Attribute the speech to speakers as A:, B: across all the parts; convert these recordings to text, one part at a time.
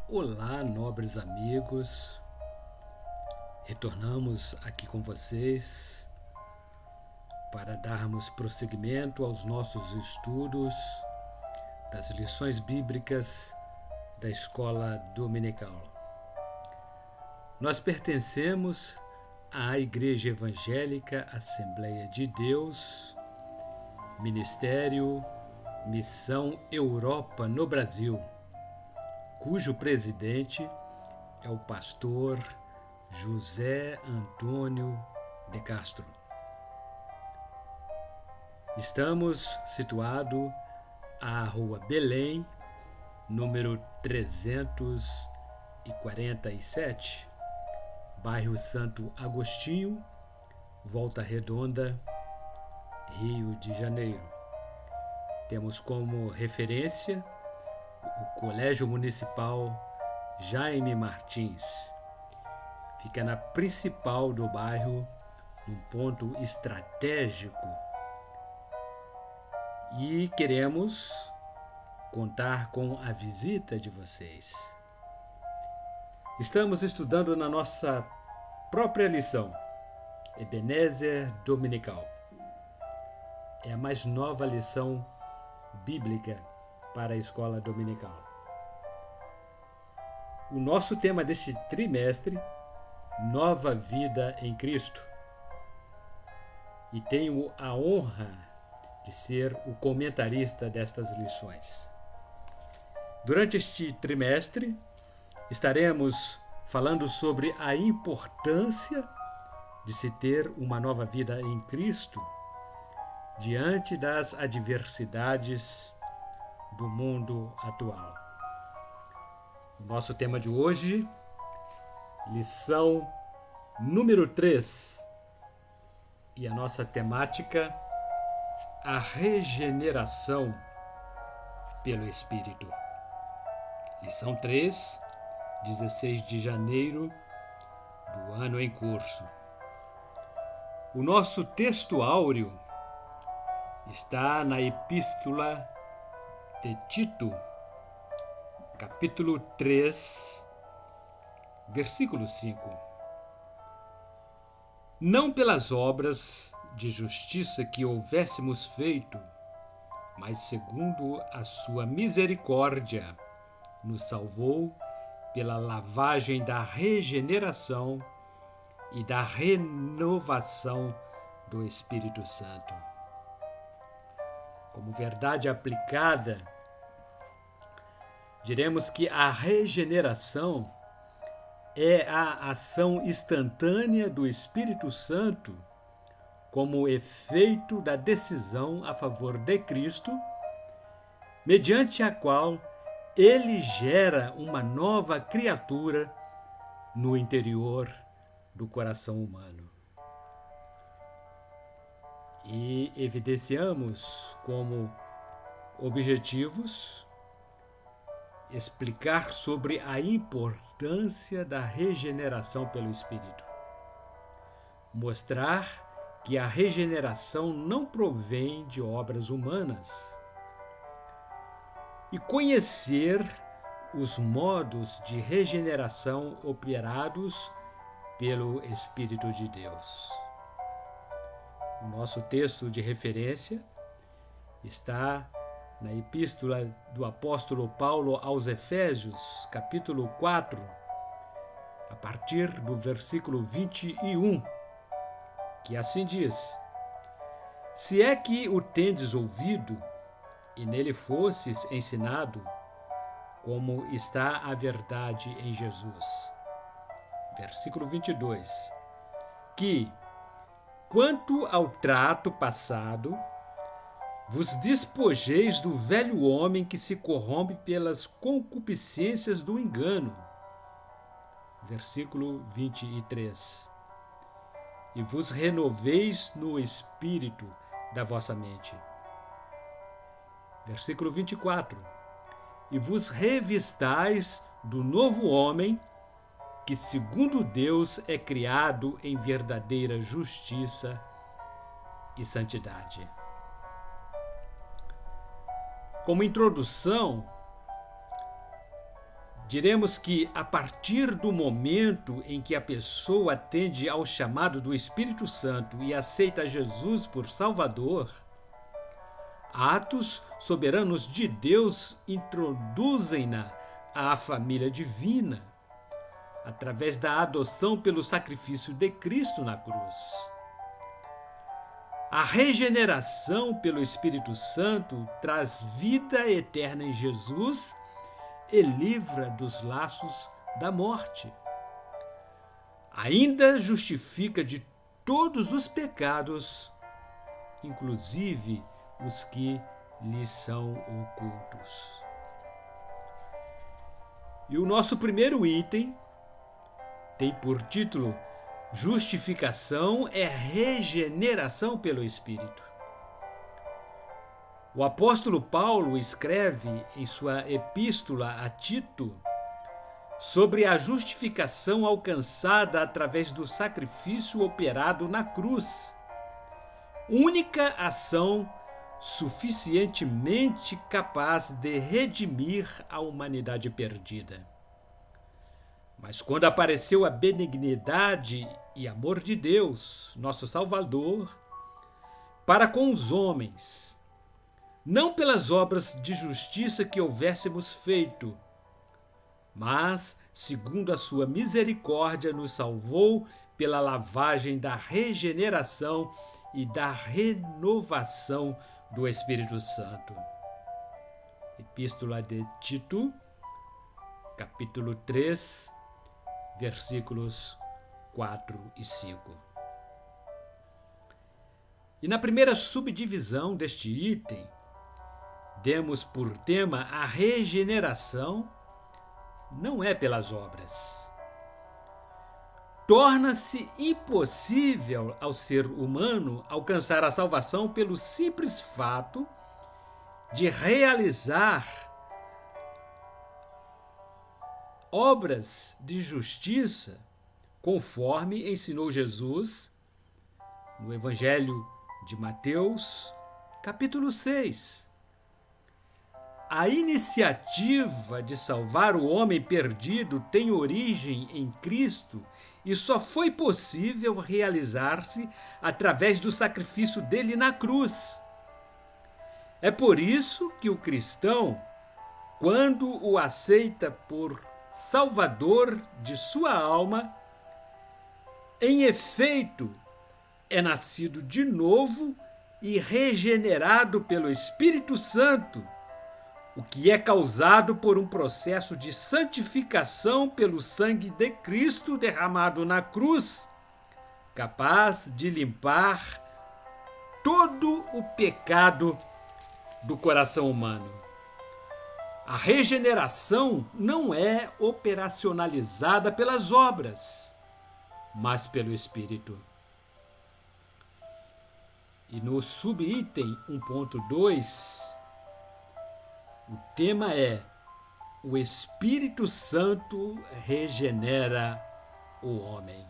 A: Olá, nobres amigos. Retornamos aqui com vocês para darmos prosseguimento aos nossos estudos das lições bíblicas da Escola Dominical. Nós pertencemos à Igreja Evangélica Assembleia de Deus, Ministério Missão Europa no Brasil, cujo presidente é o pastor José Antônio de Castro. Estamos situados à Rua Belém, número 347, bairro Santo Agostinho, Volta Redonda, Rio de Janeiro. Temos como referência o Colégio Municipal Jaime Martins. Fica na principal do bairro, num ponto estratégico. E queremos contar com a visita de vocês. Estamos estudando na nossa própria lição, Ebenezer Dominical. É a mais nova lição bíblica para a escola dominical. O nosso tema deste trimestre, Nova Vida em Cristo. E tenho a honra de ser o comentarista destas lições. Durante este trimestre, estaremos falando sobre a importância de se ter uma nova vida em Cristo diante das adversidades do mundo atual. O nosso tema de hoje, lição número 3, e a nossa temática, a regeneração pelo Espírito. Lição 3, 16 de janeiro do ano em curso. O nosso texto áureo está na Epístola de Tito, capítulo 3, versículo 5. Não pelas obras de justiça que houvéssemos feito, mas segundo a sua misericórdia, nos salvou pela lavagem da regeneração e da renovação do Espírito Santo. Como verdade aplicada, diremos que a regeneração é a ação instantânea do Espírito Santo como efeito da decisão a favor de Cristo, mediante a qual ele gera uma nova criatura no interior do coração humano. E evidenciamos como objetivos explicar sobre a importância da regeneração pelo Espírito. Mostrar que a regeneração não provém de obras humanas. E conhecer os modos de regeneração operados pelo Espírito de Deus. O nosso texto de referência está na Epístola do apóstolo Paulo aos Efésios, capítulo 4, a partir do versículo 21, que assim diz: Se é que o tendes ouvido, e nele fostes ensinado, como está a verdade em Jesus. Versículo 22, que, quanto ao trato passado, vos despojeis do velho homem que se corrompe pelas concupiscências do engano. Versículo 23. E vos renoveis no espírito da vossa mente. Versículo 24. E vos revistais do novo homem, que segundo Deus é criado em verdadeira justiça e santidade. Como introdução, Diremos que, a partir do momento em que a pessoa atende ao chamado do Espírito Santo e aceita Jesus por Salvador, atos soberanos de Deus introduzem-na à família divina, através da adoção pelo sacrifício de Cristo na cruz. A regeneração pelo Espírito Santo traz vida eterna em Jesus e livra dos laços da morte. Ainda justifica de todos os pecados, inclusive os que lhes são ocultos. E o nosso primeiro item tem por título: Justificação é regeneração pelo Espírito. O apóstolo Paulo escreve em sua epístola a Tito sobre a justificação alcançada através do sacrifício operado na cruz, única ação suficientemente capaz de redimir a humanidade perdida. Mas quando apareceu a benignidade e amor de Deus, nosso Salvador, para com os homens, não pelas obras de justiça que houvéssemos feito, mas, segundo a sua misericórdia, nos salvou pela lavagem da regeneração e da renovação do Espírito Santo. Epístola de Tito, capítulo 3, versículos 4 e 5. E na primeira subdivisão deste item, demos por tema a regeneração não é pelas obras. Torna-se impossível ao ser humano alcançar a salvação pelo simples fato de realizar obras de justiça, conforme ensinou Jesus no Evangelho de Mateus, capítulo 6. A iniciativa de salvar o homem perdido tem origem em Cristo e só foi possível realizar-se através do sacrifício dele na cruz. É por isso que o cristão, quando o aceita por Salvador de sua alma, em efeito, é nascido de novo e regenerado pelo Espírito Santo, o que é causado por um processo de santificação pelo sangue de Cristo derramado na cruz, capaz de limpar todo o pecado do coração humano. A regeneração não é operacionalizada pelas obras, mas pelo Espírito. E no subitem 1.2, o tema é: o Espírito Santo regenera o homem.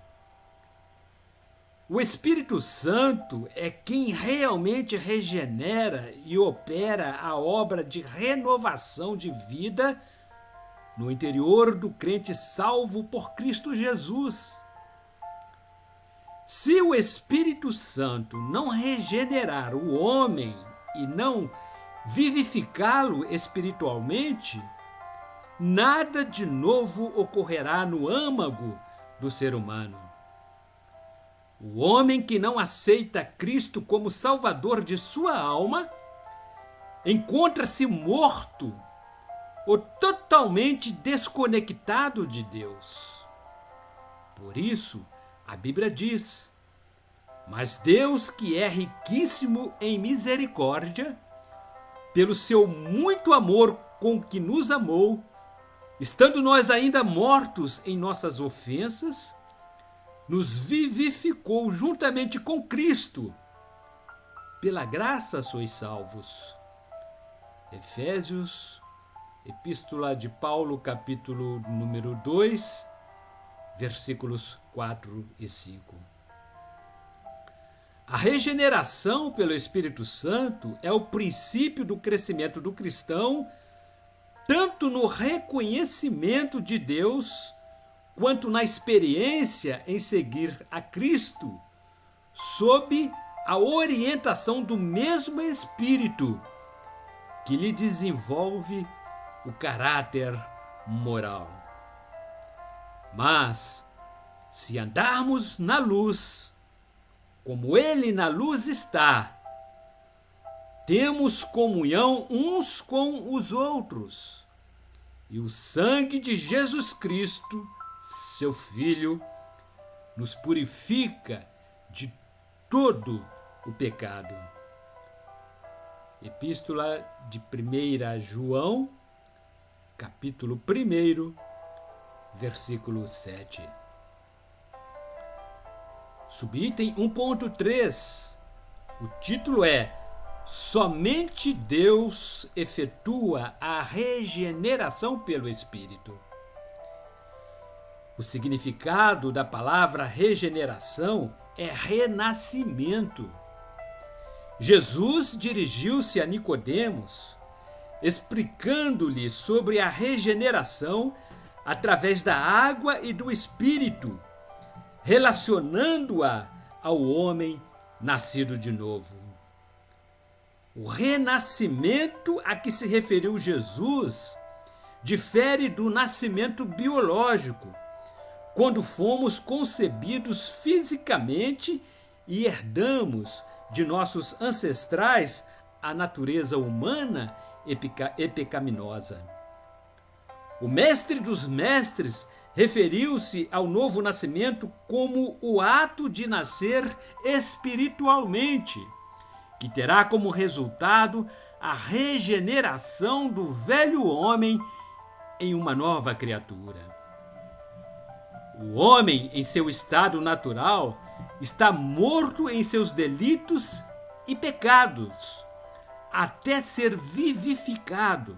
A: O Espírito Santo é quem realmente regenera e opera a obra de renovação de vida no interior do crente salvo por Cristo Jesus. Se o Espírito Santo não regenerar o homem e não vivificá-lo espiritualmente, nada de novo ocorrerá no âmago do ser humano. O homem que não aceita Cristo como Salvador de sua alma encontra-se morto ou totalmente desconectado de Deus. Por isso, a Bíblia diz: mas Deus, que é riquíssimo em misericórdia, pelo seu muito amor com que nos amou, estando nós ainda mortos em nossas ofensas, nos vivificou juntamente com Cristo. Pela graça sois salvos. Efésios, Epístola de Paulo, capítulo número 2, versículos 4 e 5. A regeneração pelo Espírito Santo é o princípio do crescimento do cristão tanto no reconhecimento de Deus, quanto na experiência em seguir a Cristo, sob a orientação do mesmo Espírito que lhe desenvolve o caráter moral. Mas, se andarmos na luz, como Ele na luz está, temos comunhão uns com os outros, e o sangue de Jesus Cristo, seu Filho, nos purifica de todo o pecado. Epístola de 1 João, capítulo 1, versículo 7. Subitem 1.3. O título é Somente Deus efetua a regeneração pelo Espírito. O significado da palavra regeneração é renascimento. Jesus dirigiu-se a Nicodemos, explicando-lhe sobre a regeneração através da água e do Espírito, relacionando-a ao homem nascido de novo. O renascimento a que se referiu Jesus difere do nascimento biológico, quando fomos concebidos fisicamente e herdamos de nossos ancestrais a natureza humana e pecaminosa. O mestre dos mestres referiu-se ao novo nascimento como o ato de nascer espiritualmente, que terá como resultado a regeneração do velho homem em uma nova criatura. O homem, em seu estado natural, está morto em seus delitos e pecados, até ser vivificado,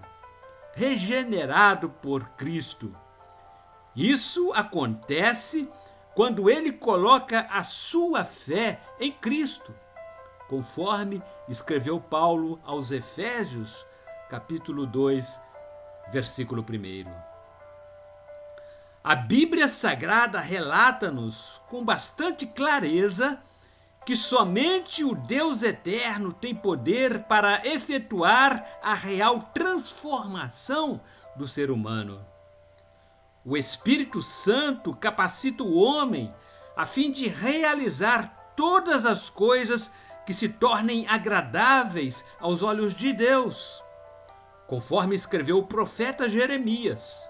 A: regenerado por Cristo. Isso acontece quando ele coloca a sua fé em Cristo, conforme escreveu Paulo aos Efésios, capítulo 2, versículo 1. A Bíblia Sagrada relata-nos com bastante clareza que somente o Deus eterno tem poder para efetuar a real transformação do ser humano. O Espírito Santo capacita o homem a fim de realizar todas as coisas que se tornem agradáveis aos olhos de Deus, conforme escreveu o profeta Jeremias.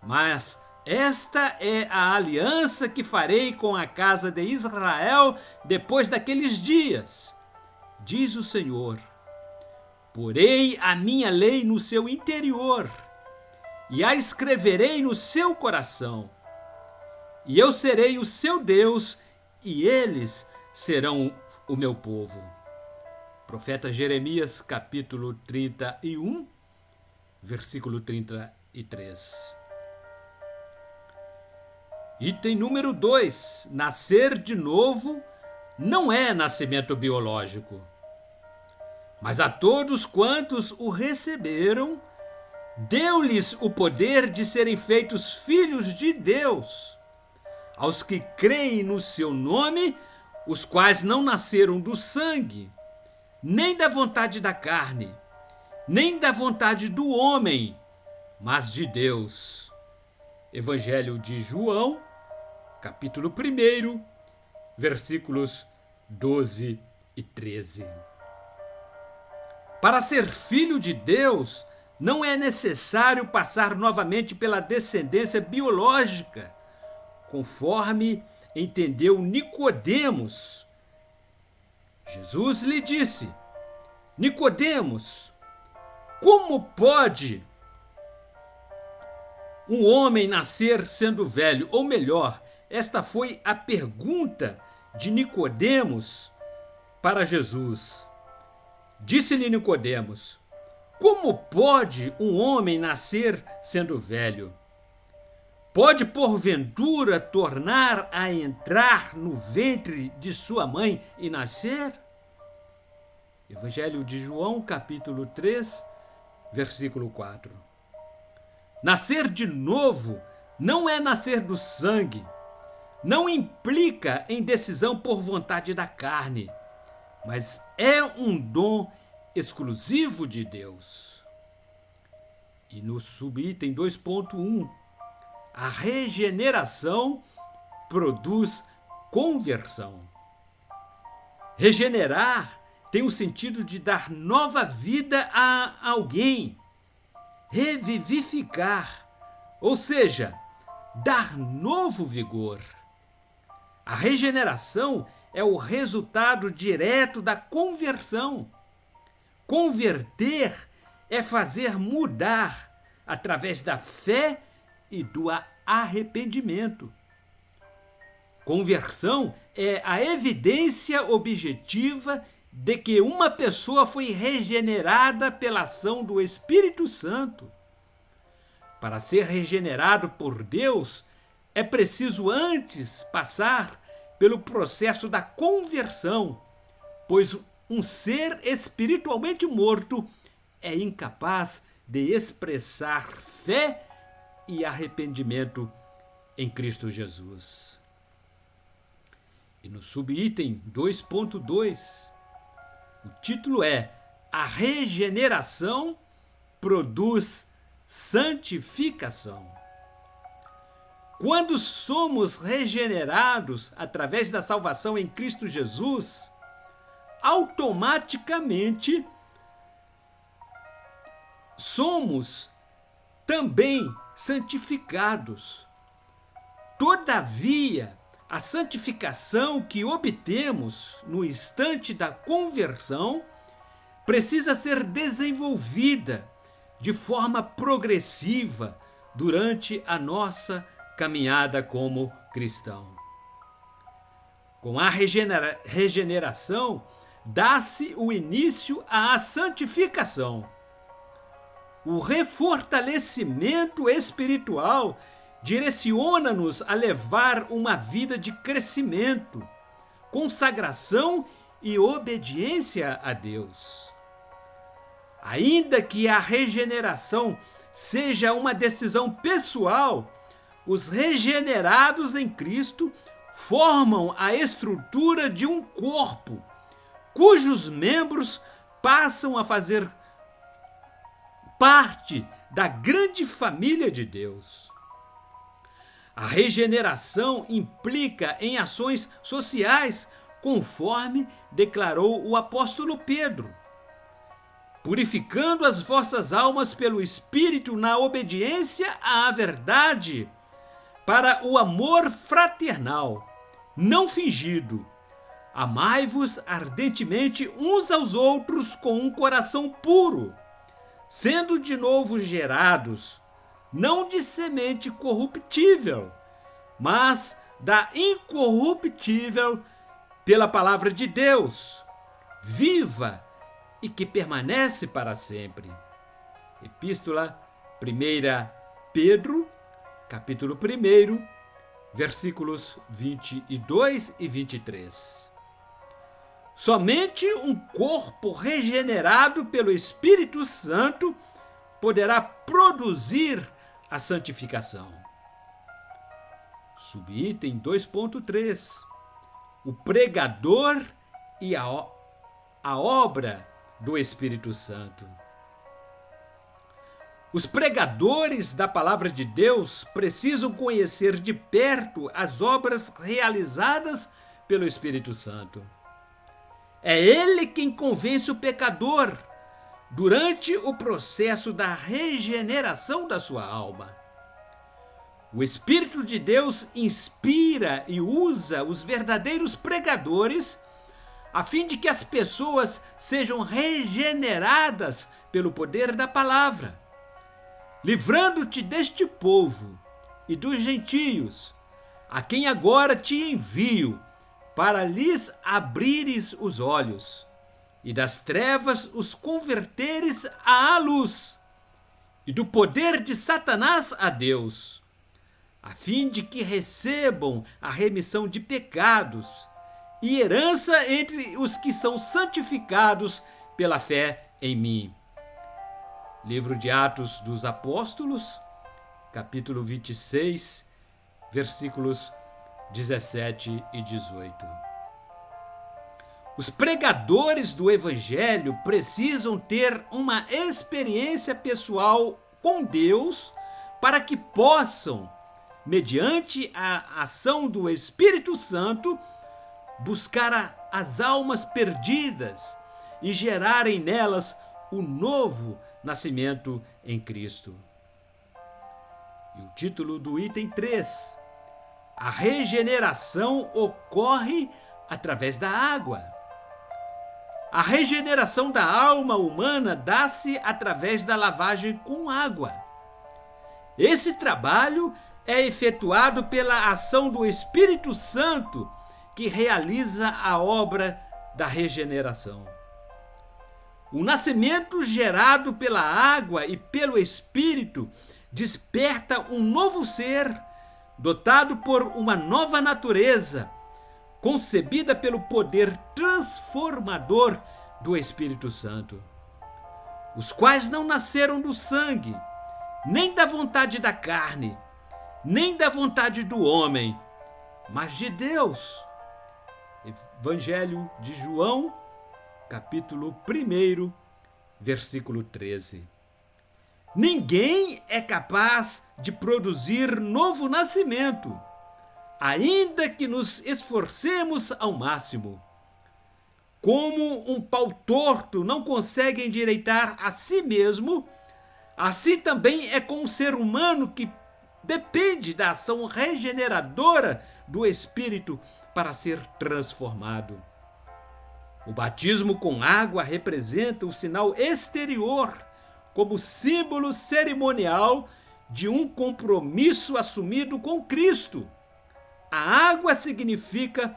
A: Mas esta é a aliança que farei com a casa de Israel depois daqueles dias, diz o Senhor. Porei a minha lei no seu interior e a escreverei no seu coração. E eu serei o seu Deus e eles serão o meu povo. Profeta Jeremias, capítulo 31, versículo 33. Item número 2. Nascer de novo não é nascimento biológico. Mas a todos quantos o receberam, deu-lhes o poder de serem feitos filhos de Deus, aos que creem no seu nome, os quais não nasceram do sangue, nem da vontade da carne, nem da vontade do homem, mas de Deus. Evangelho de João, capítulo 1, versículos 12 e 13. Para ser filho de Deus, não é necessário passar novamente pela descendência biológica, conforme entendeu Nicodemos. Jesus lhe disse: Nicodemos, como pode um homem nascer sendo velho? Ou melhor, esta foi a pergunta de Nicodemos para Jesus. Disse-lhe Nicodemos: como pode um homem nascer sendo velho? Pode, porventura, tornar a entrar no ventre de sua mãe e nascer? Evangelho de João, capítulo 3, versículo 4. Nascer de novo não é nascer do sangue, não implica em decisão por vontade da carne, mas é um dom exclusivo de Deus. E no subitem 2.1, a regeneração produz conversão. Regenerar tem o sentido de dar nova vida a alguém, revivificar, ou seja, dar novo vigor. A regeneração é o resultado direto da conversão. Converter é fazer mudar através da fé e do arrependimento. Conversão é a evidência objetiva de que uma pessoa foi regenerada pela ação do Espírito Santo. Para ser regenerado por Deus, é preciso antes passar pelo processo da conversão, pois um ser espiritualmente morto é incapaz de expressar fé e arrependimento em Cristo Jesus. E no subitem 2.2, o título é A regeneração produz santificação. Quando somos regenerados através da salvação em Cristo Jesus, automaticamente somos também santificados. Todavia, a santificação que obtemos no instante da conversão precisa ser desenvolvida de forma progressiva durante a nossa caminhada como cristão. Com a regeneração, dá-se o início à santificação. O refortalecimento espiritual direciona-nos a levar uma vida de crescimento, consagração e obediência a Deus. Ainda que a regeneração seja uma decisão pessoal, os regenerados em Cristo formam a estrutura de um corpo, cujos membros passam a fazer parte da grande família de Deus. A regeneração implica em ações sociais, conforme declarou o apóstolo Pedro. Purificando as vossas almas pelo Espírito na obediência à verdade, para o amor fraternal, não fingido. Amai-vos ardentemente uns aos outros com um coração puro, sendo de novo gerados, não de semente corruptível, mas da incorruptível pela palavra de Deus, viva e que permanece para sempre. Epístola 1 Pedro, capítulo 1, versículos 22 e 23. Somente um corpo regenerado pelo Espírito Santo poderá produzir a santificação. Subitem 2.3. O pregador e a obra do Espírito Santo. Os pregadores da palavra de Deus precisam conhecer de perto as obras realizadas pelo Espírito Santo. É ele quem convence o pecador durante o processo da regeneração da sua alma. O Espírito de Deus inspira e usa os verdadeiros pregadores a fim de que as pessoas sejam regeneradas pelo poder da palavra, livrando-te deste povo e dos gentios, a quem agora te envio, para lhes abrires os olhos, e das trevas os converteres à luz, e do poder de Satanás a Deus, a fim de que recebam a remissão de pecados e herança entre os que são santificados pela fé em mim. Livro de Atos dos Apóstolos, capítulo 26, versículos 17 e 18. Os pregadores do Evangelho precisam ter uma experiência pessoal com Deus para que possam, mediante a ação do Espírito Santo, buscar as almas perdidas e gerarem nelas o novo nascimento em Cristo. E o título do item 3: a regeneração ocorre através da água. A regeneração da alma humana dá-se através da lavagem com água. Esse trabalho é efetuado pela ação do Espírito Santo, que realiza a obra da regeneração. O nascimento gerado pela água e pelo Espírito desperta um novo ser, dotado por uma nova natureza, concebida pelo poder transformador do Espírito Santo, os quais não nasceram do sangue, nem da vontade da carne, nem da vontade do homem, mas de Deus. Evangelho de João, capítulo 1, versículo 13. Ninguém é capaz de produzir novo nascimento, ainda que nos esforcemos ao máximo. Como um pau torto não consegue endireitar a si mesmo, assim também é com o ser humano que depende da ação regeneradora do Espírito para ser transformado. O batismo com água representa o sinal exterior, como símbolo cerimonial de um compromisso assumido com Cristo. A água significa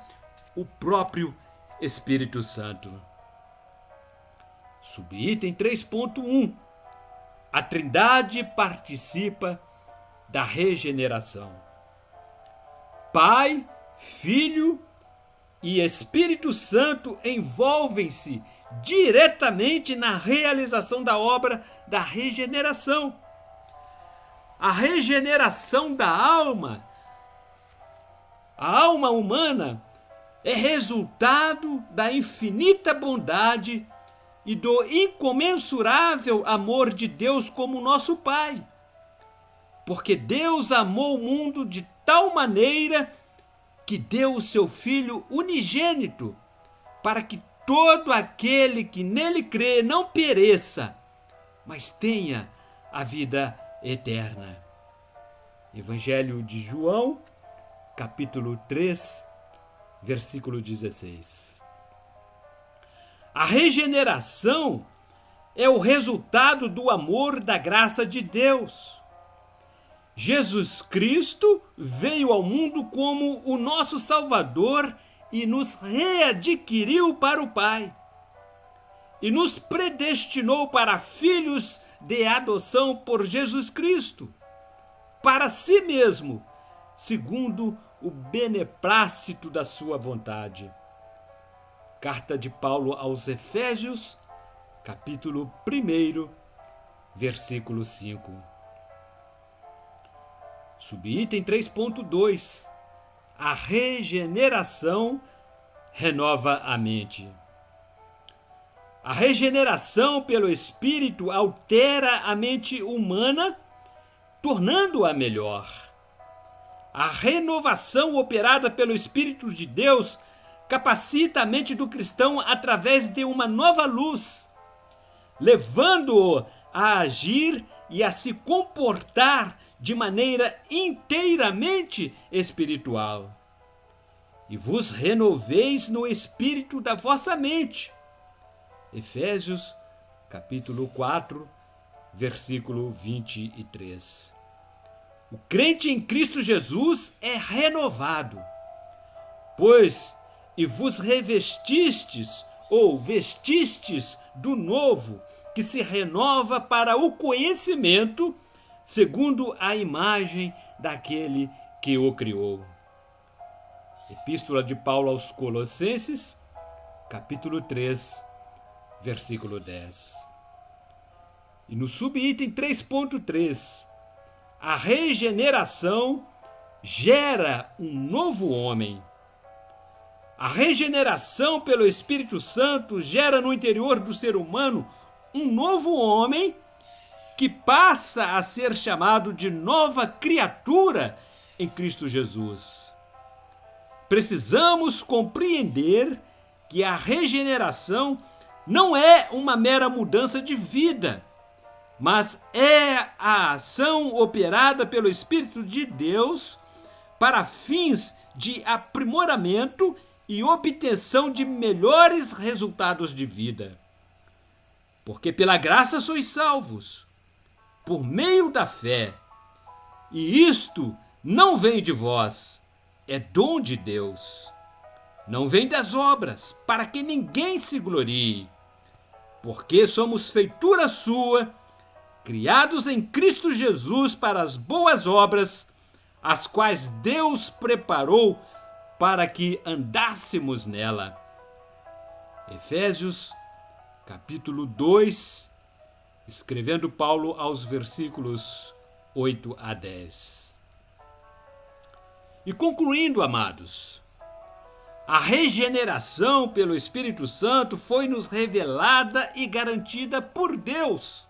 A: o próprio Espírito Santo. Subitem 3.1. A Trindade participa da regeneração. Pai, Filho e Espírito Santo envolvem-se diretamente na realização da obra da regeneração. A regeneração da alma, a alma humana, é resultado da infinita bondade e do incomensurável amor de Deus como nosso Pai. Porque Deus amou o mundo de tal maneira que deu o seu Filho unigênito, para que todo aquele que nele crê não pereça, mas tenha a vida eterna. Evangelho de João, capítulo 3, versículo 16. A regeneração é o resultado do amor da graça de Deus. Jesus Cristo veio ao mundo como o nosso Salvador e nos readquiriu para o Pai. E nos predestinou para filhos de adoção por Jesus Cristo, para si mesmo, segundo o beneplácito da sua vontade. Carta de Paulo aos Efésios, capítulo 1, versículo 5. Subitem 3.2. A regeneração renova a mente. A regeneração pelo Espírito altera a mente humana, tornando-a melhor. A renovação operada pelo Espírito de Deus capacita a mente do cristão através de uma nova luz, levando-o a agir e a se comportar de maneira inteiramente espiritual. E vos renoveis no espírito da vossa mente. Efésios, capítulo 4, versículo 23. O crente em Cristo Jesus é renovado, pois e vos revestistes ou vestistes do novo, que se renova para o conhecimento, segundo a imagem daquele que o criou. Epístola de Paulo aos Colossenses, capítulo 3, versículo 10. E no subitem 3.3, A regeneração gera um novo homem. A regeneração pelo Espírito Santo gera no interior do ser humano um novo homem que passa a ser chamado de nova criatura em Cristo Jesus. Precisamos compreender que a regeneração não é uma mera mudança de vida, mas é a ação operada pelo Espírito de Deus para fins de aprimoramento e obtenção de melhores resultados de vida. Porque pela graça sois salvos, por meio da fé, e isto não vem de vós, é dom de Deus. Não vem das obras, para que ninguém se glorie, porque somos feitura sua, criados em Cristo Jesus para as boas obras, as quais Deus preparou para que andássemos nela. Efésios, capítulo 2, escrevendo Paulo aos versículos 8 a 10. E concluindo, amados, a regeneração pelo Espírito Santo foi-nos revelada e garantida por Deus.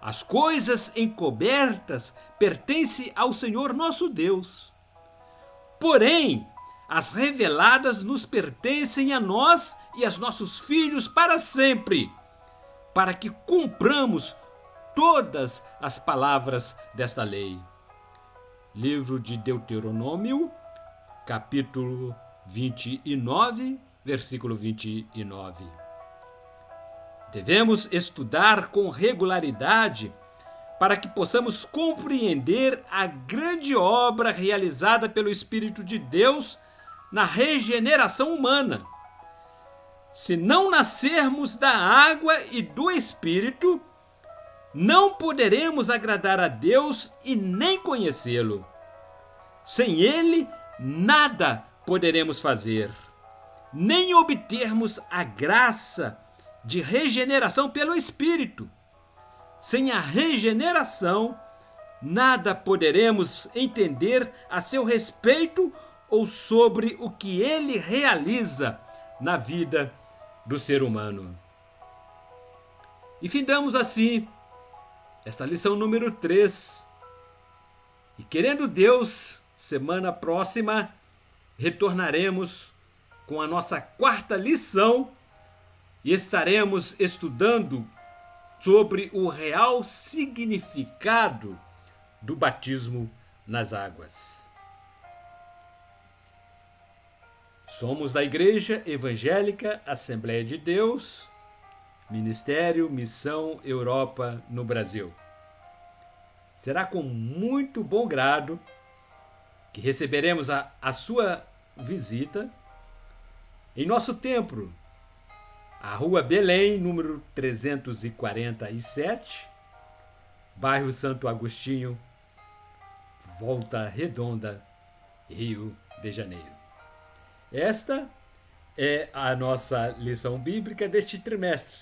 A: As coisas encobertas pertencem ao Senhor nosso Deus. Porém, as reveladas nos pertencem a nós e aos nossos filhos para sempre, para que cumpramos todas as palavras desta lei. Livro de Deuteronômio, capítulo 29, versículo 29. Devemos estudar com regularidade para que possamos compreender a grande obra realizada pelo Espírito de Deus na regeneração humana. Se não nascermos da água e do Espírito, não poderemos agradar a Deus e nem conhecê-lo. Sem Ele, nada poderemos fazer, nem obtermos a graça de regeneração pelo Espírito. Sem a regeneração, nada poderemos entender a seu respeito ou sobre o que Ele realiza na vida do ser humano. E findamos assim esta lição número 3. E querendo Deus, semana próxima retornaremos com a nossa 4ª lição e estaremos estudando sobre o real significado do batismo nas águas. Somos da Igreja Evangélica Assembleia de Deus, Ministério Missão Europa no Brasil. Será com muito bom grado que receberemos a sua visita em nosso templo, a Rua Belém, número 347, bairro Santo Agostinho, Volta Redonda, Rio de Janeiro. Esta é a nossa lição bíblica deste trimestre.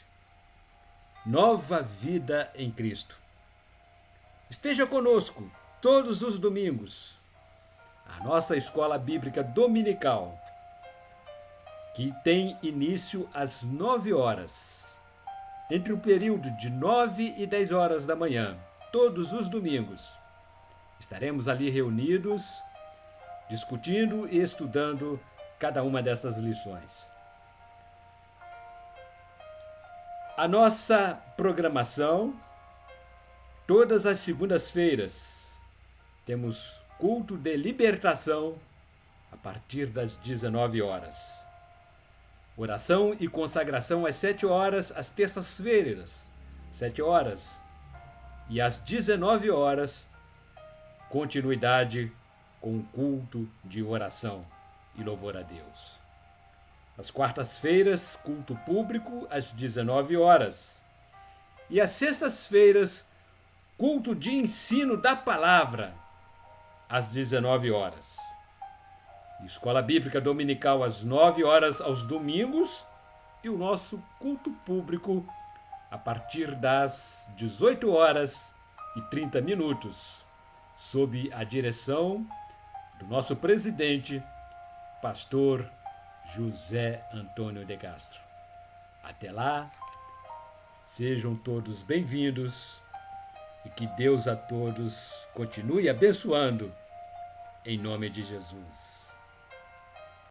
A: Nova vida em Cristo. Esteja conosco todos os domingos. A nossa escola bíblica dominical, que tem início às 9 horas, entre o período de 9 e 10 horas da manhã, todos os domingos. Estaremos ali reunidos, discutindo e estudando cada uma destas lições. A nossa programação, todas as segundas-feiras, temos culto de libertação a partir das 19 horas. Oração e consagração às 7 horas, às terças-feiras, 7 horas. E às 19 horas, continuidade com o culto de oração e louvor a Deus. Às quartas-feiras, culto público às 19 horas. E às sextas-feiras, culto de ensino da palavra às 19 horas. Escola Bíblica Dominical às 9 horas aos domingos e o nosso culto público a partir das 18 horas e 30 minutos sob a direção do nosso presidente, pastor José Antônio de Castro. Até lá, sejam todos bem-vindos e que Deus a todos continue abençoando, em nome de Jesus.